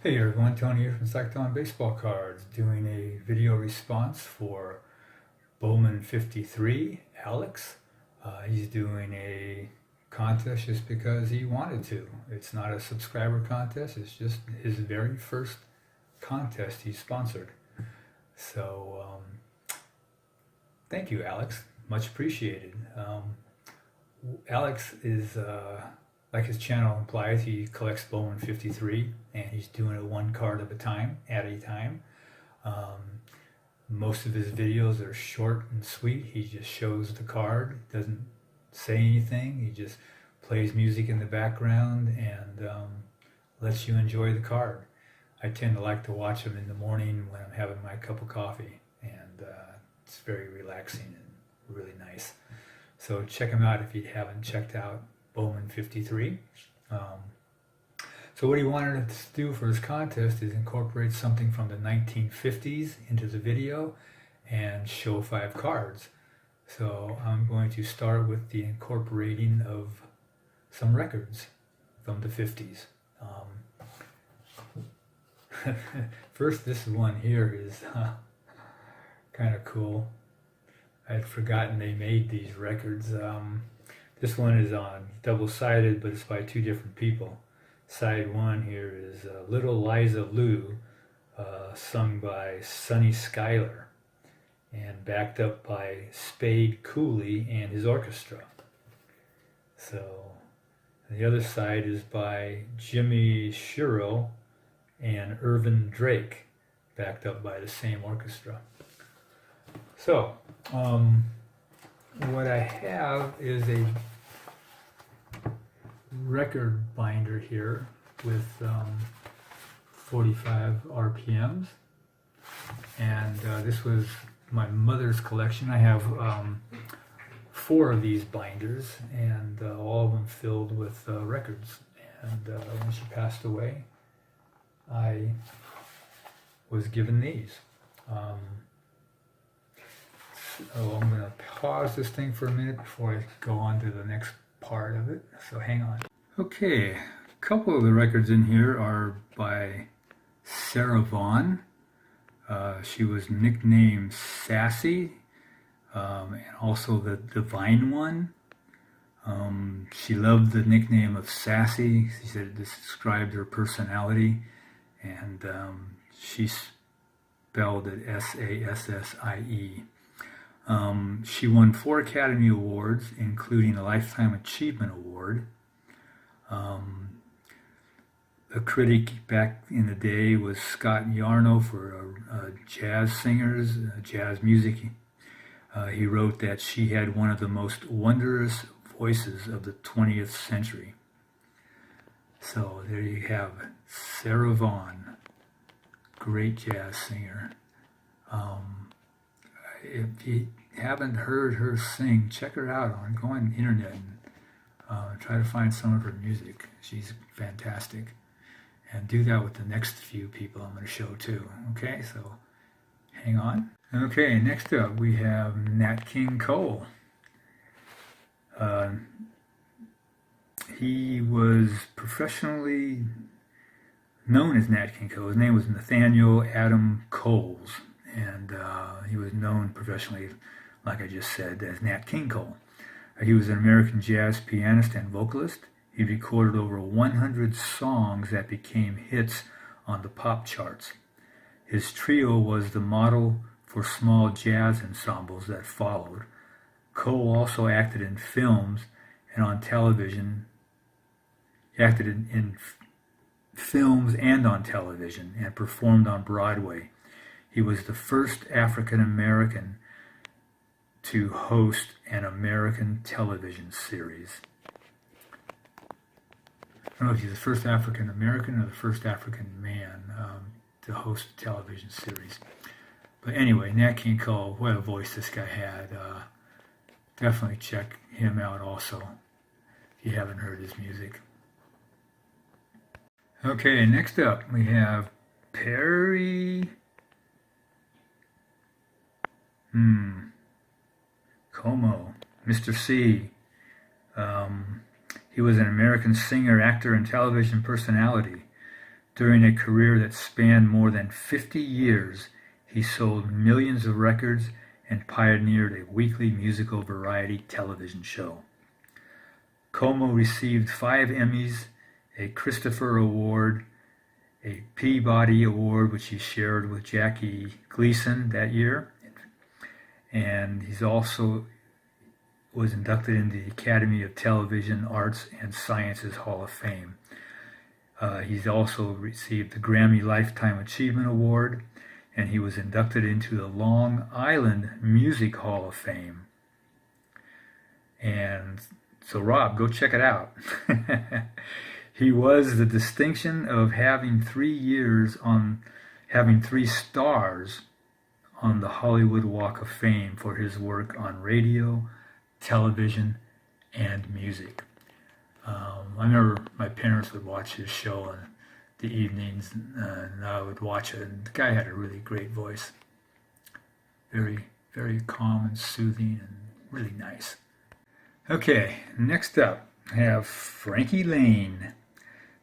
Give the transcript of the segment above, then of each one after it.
Hey everyone, Tony here from Psych'd Baseball Cards, doing a video response for Bowman53, Alex. He's doing a contest just because he wanted to. It's not a subscriber contest, it's just his very first contest he sponsored. So, thank you, Alex. Much appreciated. Alex is, like his channel implies, he collects Bowman53, and he's doing it one card at a time. Most of his videos are short and sweet. He just shows the card, doesn't say anything. He just plays music in the background and lets you enjoy the card. I tend to like to watch him in the morning when I'm having my cup of coffee, and it's very relaxing and really nice. So check him out if you haven't checked out Bowman53. So what he wanted us to do for his contest is incorporate something from the 1950s into the video and show 5 cards. So I'm going to start with the incorporating of some records from the 50s. First, this one here is kind of cool. I had forgotten they made these records. This one is on double-sided, but it's by 2 different people. Side 1 here is Little Liza Lou, sung by Sonny Schuyler, and backed up by Spade Cooley and his orchestra. So the other side is by Jimmy Shiro and Irvin Drake, backed up by the same orchestra. So, what I have is a record binder here with 45 RPMs, and this was my mother's collection. I have 4 of these binders, and all of them filled with records. And when she passed away, I was given these. So I'm going to pause this thing for a minute before I go on to the next part of it, so hang on. Okay, a couple of the records in here are by Sarah Vaughan. She was nicknamed Sassy, and also the Divine One. She loved the nickname of Sassy. She said it described her personality, and she spelled it S-A-S-S-I-E. She won 4 Academy Awards, including a Lifetime Achievement Award. A critic back in the day was Scott Yarno for jazz singers, jazz music. He wrote that she had one of the most wondrous voices of the 20th century. So there you have Sarah Vaughan, great jazz singer. If you haven't heard her sing, check her out. Go on the internet and try to find some of her music. She's fantastic. And do that with the next few people I'm going to show too. Okay, so hang on. Okay, next up we have Nat King Cole. He was professionally known as Nat King Cole. His name was Nathaniel Adam Coles, and he was known professionally, like I just said, as Nat King Cole. He was an American jazz pianist and vocalist. He recorded over 100 songs that became hits on the pop charts. His trio was the model for small jazz ensembles that followed. Cole also acted in films and on television. He acted in films and on television and performed on Broadway. He was the first African American to host an American television series. I don't know if he's the first African American or the first African man to host a television series. But anyway, Nat King Cole, what a voice this guy had. Definitely check him out also if you haven't heard his music. Okay, next up we have Perry Como, Mr. C. He was an American singer, actor, and television personality. During a career that spanned more than 50 years, he sold millions of records and pioneered a weekly musical variety television show. Como received 5 Emmys, a Christopher Award, a Peabody Award, which he shared with Jackie Gleason that year, and he's also was inducted into the Academy of Television Arts and Sciences Hall of Fame. He's also received the Grammy Lifetime Achievement Award, and he was inducted into the Long Island Music Hall of Fame. And so, Rob, go check it out. He was the distinction of having 3 stars on the Hollywood Walk of Fame for his work on radio, television, and music. I remember my parents would watch his show in the evenings, and I would watch it, and the guy had a really great voice. Very, very calm and soothing and really nice. Okay, next up, I have Frankie Laine.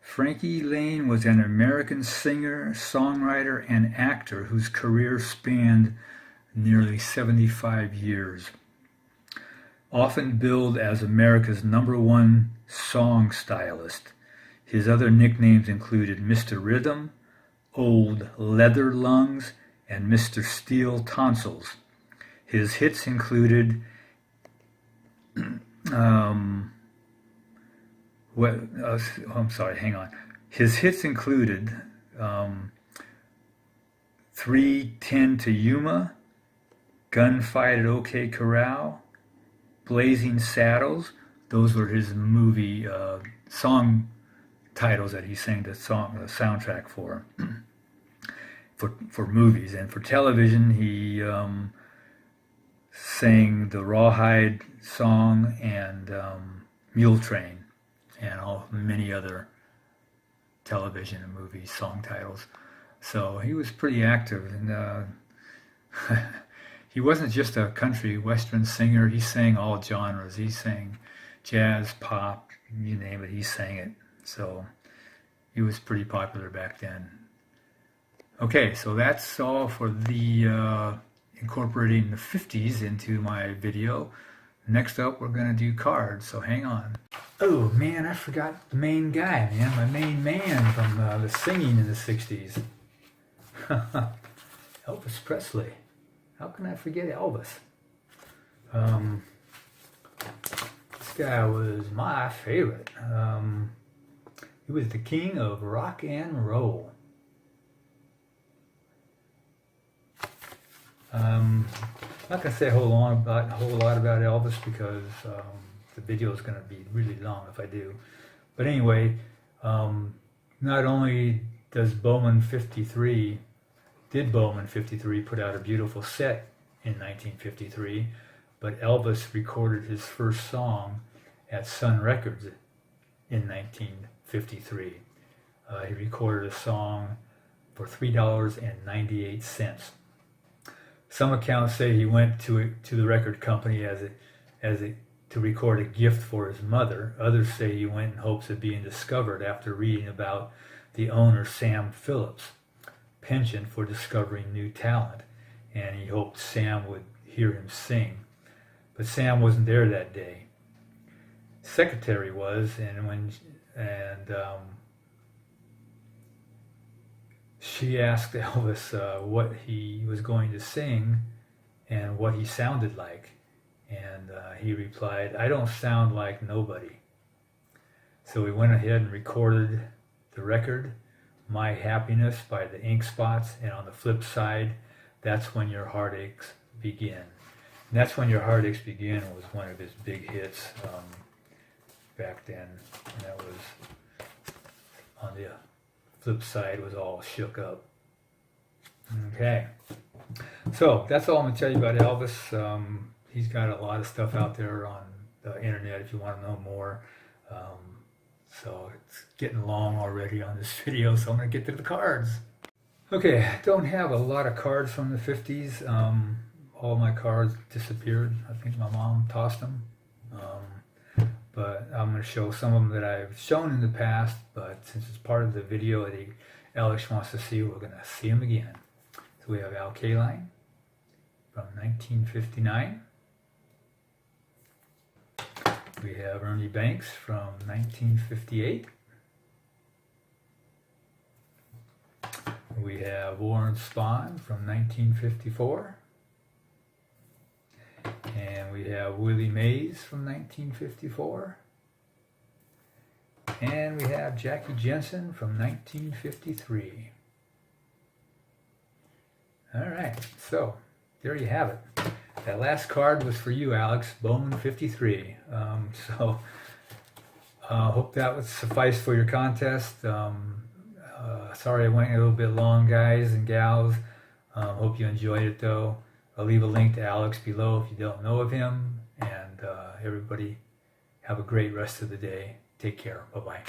Frankie Laine was an American singer, songwriter, and actor whose career spanned nearly 75 years. Often billed as America's #1 song stylist, his other nicknames included Mr. Rhythm, Old Leather Lungs, and Mr. Steel Tonsils. His hits included His hits included 3:10 to Yuma, Gunfight at OK Corral, Blazing Saddles. Those were his movie song titles that he sang the soundtrack for movies. And for television, he sang the Rawhide song and Mule Train, and many other television and movie song titles. So he was pretty active, and he wasn't just a country western singer. He sang all genres. He sang jazz, pop, you name it, he sang it. So he was pretty popular back then. Okay, so that's all for the incorporating the 50s into my video. Next up, we're going to do cards, so hang on. Oh man, I forgot the main guy, man. My main man from the singing in the 60s. Elvis Presley. How can I forget Elvis? This guy was my favorite. He was the king of rock and roll. I'm not going to say a whole lot about Elvis because the video is going to be really long if I do. But anyway, not only did Bowman53 put out a beautiful set in 1953, but Elvis recorded his first song at Sun Records in 1953. He recorded a song for $3.98. Some accounts say he went to the record company to record a gift for his mother. Others say he went in hopes of being discovered after reading about the owner, Sam Phillips' penchant for discovering new talent, and he hoped Sam would hear him sing. But Sam wasn't there that day. Secretary was, and she asked Elvis what he was going to sing and what he sounded like. And he replied, "I don't sound like nobody." So we went ahead and recorded the record, My Happiness by the Ink Spots, and on the flip side, That's When Your Heartaches Begin. And That's When Your Heartaches Begin was one of his big hits back then. And that was on the flip side was All Shook Up. Okay, so that's all I'm going to tell you about Elvis. He's got a lot of stuff out there on the internet if you want to know more. So it's getting long already on this video, so I'm going to get to the cards. Okay, I don't have a lot of cards from the 50s. All my cards disappeared. I think my mom tossed them. But I'm going to show some of them that I've shown in the past, but since it's part of the video Alex wants to see, we're going to see him again. So we have Frankie Laine from 1959. We have Ernie Banks from 1958. We have Warren Spahn from 1954. And we have Willie Mays from 1954. And we have Jackie Jensen from 1953. All right, so there you have it. That last card was for you, Alex, Bowman53. Hope that would suffice for your contest. Sorry I went a little bit long, guys and gals. Hope you enjoyed it, though. I'll leave a link to Alex below if you don't know of him. And everybody have a great rest of the day. Take care. Bye-bye.